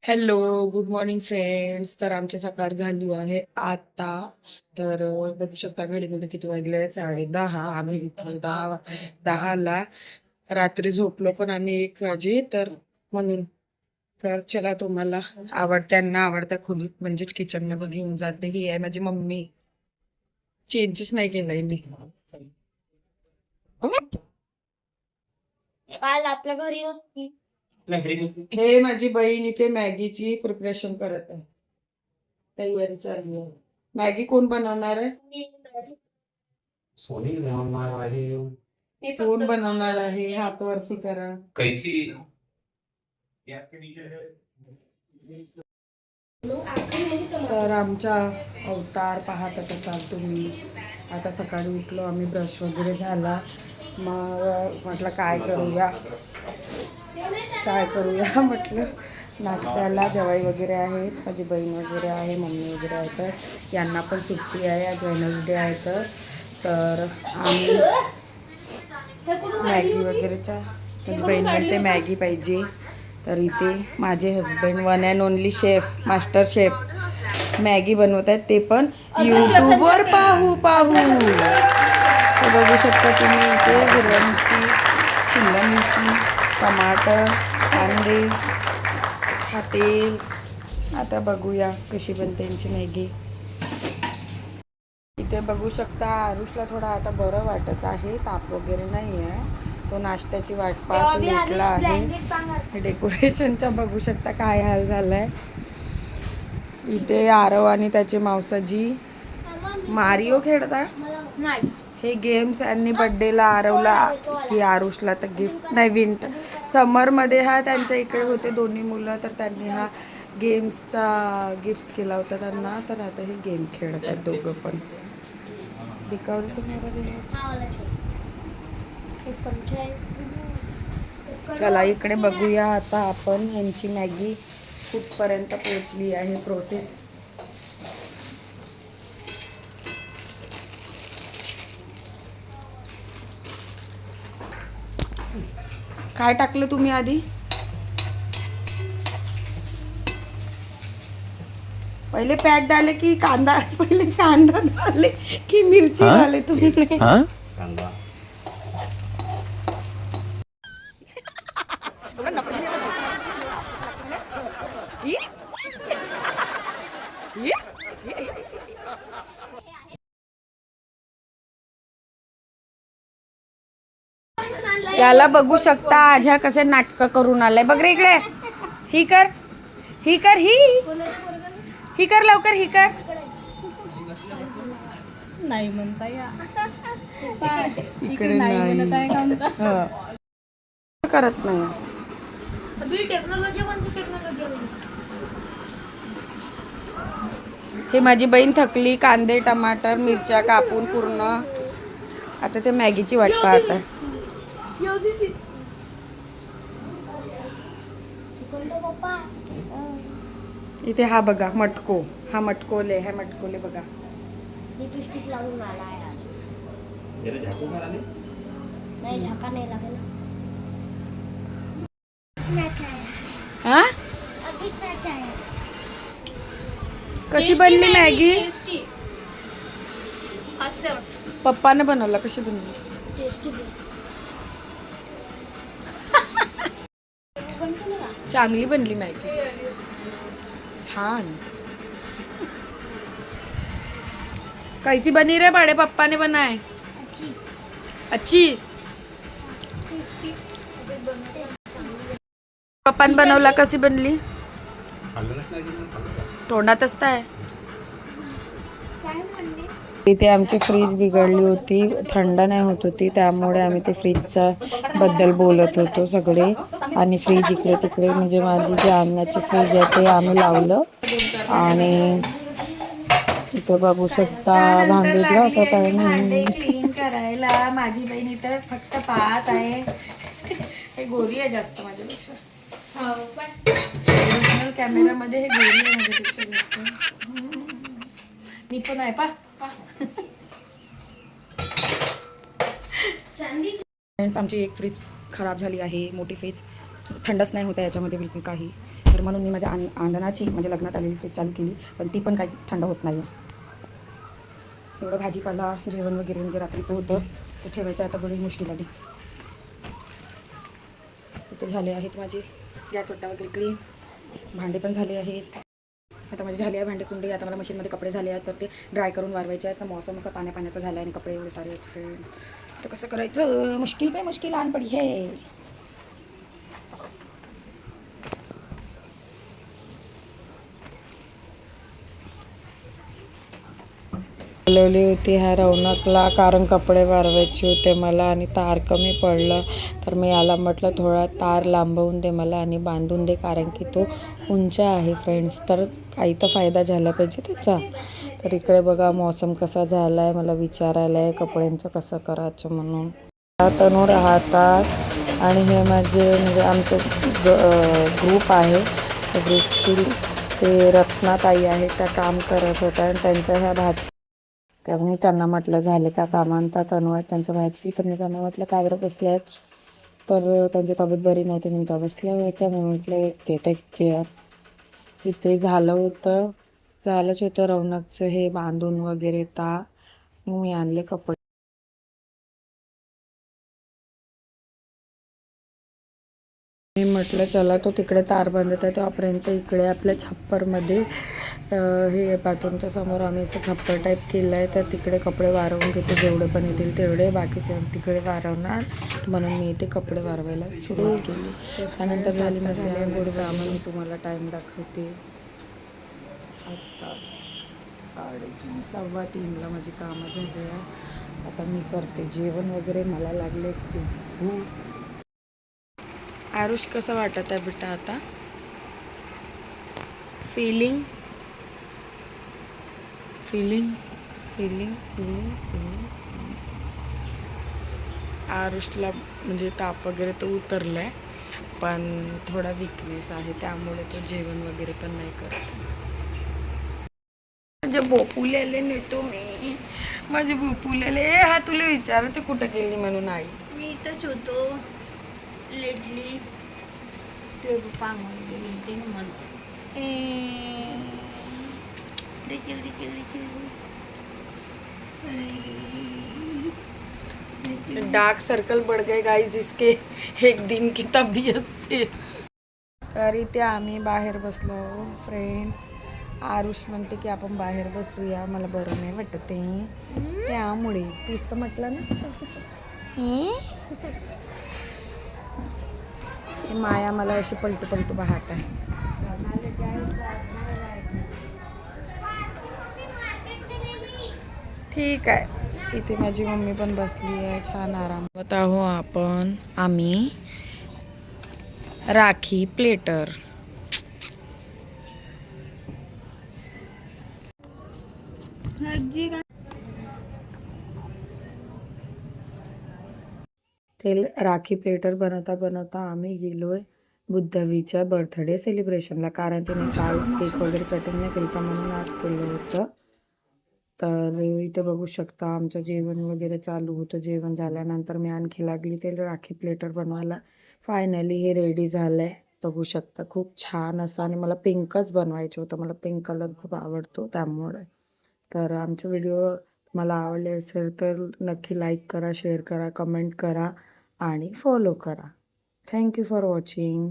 Hello, good morning friends. तर आमची सकाळ झाली आहे आता. तर बघू शकता घडीमध्ये किती वाजले, 10:30. आम्ही उठलो 10:10ला. रात्री झोपलो पण आम्ही 1 वाजे. तर म्हणून तर चला, तुम्हाला त्यांना आवडत्या खोलीत म्हणजेच किचन मध्ये घेऊन जाते. ही आहे माझी मम्मी. चेंजेस नाही केलाय मी. काल आपल्या घरी होती. हे माझी बहीण इथे मॅगीची प्रिपरेशन करत आहे. तयारी चालू आहे. मॅगी कोण बनवणार आहे? सोनी बनवणार आहे. कोण बनवणार आहे? हात वरती करा. कैची. तर आमचा अवतार पाहत असाल तुम्ही. आता सकाळी उठलो आम्ही, ब्रश वगैरे झाला. मग म्हटलं काय करूया म्हटलं नाश्त्याला जवाई वगैरे आहेत, माझी बहीण वगैरे आहे, मम्मी वगैरे आहे. तर यांना पण सुट्टी आहे, आज वेडनेसडे आहे. तर आम्ही मॅगी वगैरेच्या, माझी बहीण म्हणते मॅगी पाहिजे. तर इथे माझे husband, one and only chef, master chef, Maggi बनवत आहेत, ते पण यूट्यूबवर पाहू. तर बघू शकता तुम्ही इथे हिरव्या मिरची, शिमला मिरची, टमाटर, कांदे, हा तेल. आता बघूया कशी बनते यांची मॅगी. इथे बघू शकता आरुषला थोडा आता बरं वाटत आहे, ताप वगैरे नाही आहे. तो नाश्त्याची वाट पाहत लेटला आहे. डेकोरेशनचा बघू शकता काय हाल झालाय. इथे आरव आणि त्याचे मावसाजी मारिओ खेळता. नाही हे गेम्स यांनी बड्डेला आरवला की आरुषला तर गिफ्ट नाही, विंटर समरमध्ये हा त्यांच्या इकडे होते दोन्ही मुलं, तर त्यांनी हा गेम्सचा गिफ्ट केला होता त्यांना. तर आता हे गेम खेळत आहेत दोघं पण. दिकावली तुम्हाला. चला इकडे बघूया आता आपण यांची मॅगी कुठपर्यंत पोहोचली आहे प्रोसेस. काय टाकलं तुम्ही आधी? पहिले पॅट डाले की कांदा? पहिले कांदा डाले की मिरची डाले तुम्ही? कांदा. याला बघू शकता आज्या कसे नाटक करून आलाय. बघ रे इकडे. ही कर, ही कर, ही कर लवकर, ही कर. नाही म्हणता या इकडे नाही करत नाही. टेक्नॉलॉजी कोणती टेक्नॉलॉजी? हे माझी बहीण थकली, कांदे टमाटर मिरच्या कापून पूर्ण. आता ते मॅगीची वाट पाहत आहे. इथे हा बघा मटको, हा मटकोले, हा मटकोले बघा. लिपस्टिक लावून आला यार. जरा झाकू मारा ने. नाही झाका नाही लागेल. हा कशी बनली मॅगी? पप्पाने बनवला. कशी बनवली? चांगली बनली मॅगी, छान. कैसी बनी रे बड़े पप्पा ने बनाए? अच्छी. पप्पाने बनवला. कशी बनली? तोंडातच आहे. इथे आमची फ्रीज बिघडली होती, थंड नाही होत होती, त्यामुळे आम्ही ते फ्रीजच्या बद्दल बोलत होतो सगळे. आणि फ्रीज इकडे तिकडे, म्हणजे माझी जी आणण्याची फ्रीज आहे ते आम्ही लावलं. आणि इथे बघू शकता भांडीतला होता भांडे क्लीन करायला माझी बहीण इथं फक्त पाहत आहे. हे गोरी आहे जास्त माझ्यापेक्षा. ओरिजिनल कॅमेरामध्ये हे गोरी आहे माझ्यापेक्षा जास्त. मी पण आहे पा. आमची एक फ्रीज खराब झाली आहे, मोठी फ्रीज. थंडच नाही होता याच्यामध्ये बिलकुल काही. तर म्हणून मी माझ्या अंगणाची म्हणजे लग्नात आलेली फ्रीज चालू केली, पण ती पण काही थंड होत नाही आहे. एवढं भाजीपाला जेवण वगैरे म्हणजे रात्रीचं होतं ते ठेवायचं आता बरी मुश्किल आली. इथे झाले आहेत माझी गॅस वट्टा वगैरे क्लीन, भांडे पण झाले आहेत. आता माझी झाली आहे भांडे कुंडी. आता मला मशीनमध्ये कपडे झाले आहेत तर ते ड्राय करून वाळवायचे आहेत. तर मौसम असा पाण्याचा झाला आहे आणि कपडे एवढे सारे आहेत. तर कसं करायचं, मुश्किल पे मुश्किल आन पडी है. बोलवली होती ह्या रौनकला कारण कपडे वाळवायचे होते मला आणि तार कमी पडलं, तर मी याला म्हटलं थोडा तार लांबवून दे मला आणि बांधून दे कारण की तो उंच आहे फ्रेंड्स, तर काही तर फायदा झाला पाहिजे त्याचा. तर इकडे बघा मौसम कसा झाला आहे, मला विचारायला आहे कपड्यांचं कसं करायचं म्हणून. तनू राहतात आणि हे माझे म्हणजे आमचं ग्रुप आहे, त्या ग्रुपची ते रत्नाताई आहे त्या काम करत होत्या आणि त्यांच्या ह्या भाजी. तर मी त्यांना म्हटलं झाले का कामांता तनू आहेत त्यांचं व्हायची, तर मी त्यांना म्हटलं काय बरं बसले आहेत, तर त्यांची तब्येत बरी नव्हती म्हणून त्या बसल्या होत्या. मी म्हटलं घेते केअर. इथे झालंच होतं रौनकचं हे बांधून वगैरे मी आणले कपडे. मी म्हटलं चला तो तिकडे तार बांधत आहे तोपर्यंत इकडे आपल्या छप्परमध्ये हे बाथरूमच्या समोर आम्ही असं छप्पर टाईप केलं आहे, तर तिकडे कपडे वाळवून घेते जेवढे पण येतील तेवढे, बाकीचे तिकडे वाळवणार. म्हणून मी इथे कपडे वाळवायला सुरुवात केली. त्यानंतर झाली माझी आंघोळ कामं. तुम्हाला टाईम दाखवते. आता 3:30 3:15ला माझी कामं झाली आहे. आता मी करते जेवण वगैरे. मला लागले खूप भूक. आरुष कसं वाटत आहे बेटा आता, feeling feeling feeling feeling feeling आरुषला म्हणजे ताप वगैरे तो उतरला आहे, पण थोडा विकनेस आहे त्यामुळे तो जेवण वगैरे पण नाही करत. माझे बोपुल्याले नेतो मी, माझे बोपुल्याले. हा तुला विचारते कुठं गेली म्हणून आई. मी इथंच होतो लेटली ते पांगून गेली ते म्हणून. डार्क सर्कल बढ़ गए गाइस इसके एक दिन की तबीयत से. तर इथे आम्ही बाहेर बसलो फ्रेंड्स. आरुष म्हणते की आपण बाहेर बसूया, मला बरं नाही वाटत आहे त्यामुळे. तूच तर म्हटलं ना. माया मला अशी पलटू पलटू पाहत आहे. ठीक आहे. इथे माझी मम्मी पण बसली आहे छान आरामात आहो आपण. आम्ही राखी प्लेटर. तेल राखी प्लेटर बनवता बनवता आम्ही गेलोय बुद्धवीच्या बर्थडे सेलिब्रेशनला, कारण तिने काल केक वगैरे कटिंग नाही केलं तर म्हणून आज केलं होतं. तर इथे बघू शकता आमचं जेवण वगैरे चालू होतं. जेवण झाल्यानंतर मी आणखी लागली ते राखी प्लेटर बनवायला. फायनली हे रेडी झालं आहे बघू शकता. खूप छान असं, आणि मला पिंकच बनवायचं होतं, मला पिंक कलर खूप आवडतो त्यामुळे. तर आमचे व्हिडिओ मला आवडले असेल तर नक्की लाईक करा, शेअर करा, कमेंट करा आणि फॉलो करा. Thank you for watching.